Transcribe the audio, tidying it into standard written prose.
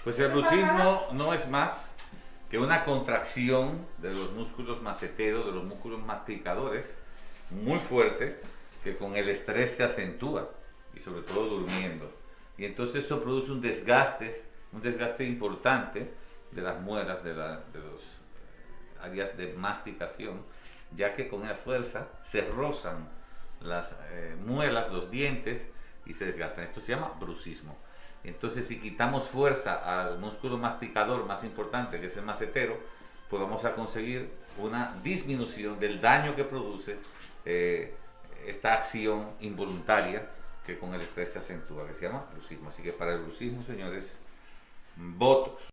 Pues el bruxismo no es más que una contracción de los músculos maceteros, de los músculos masticadores, muy fuerte, que con el estrés se acentúa, y sobre todo durmiendo. Y entonces eso produce un desgaste importante de las muelas, de los áreas de masticación, ya que con esa fuerza se rozan las muelas, los dientes, y se desgastan. Esto se llama bruxismo. Entonces, si quitamos fuerza al músculo masticador más importante, que es el macetero, pues vamos a conseguir una disminución del daño que produce esta acción involuntaria que con el estrés se acentúa, que se llama bruxismo. Así que para el bruxismo, señores, Botox.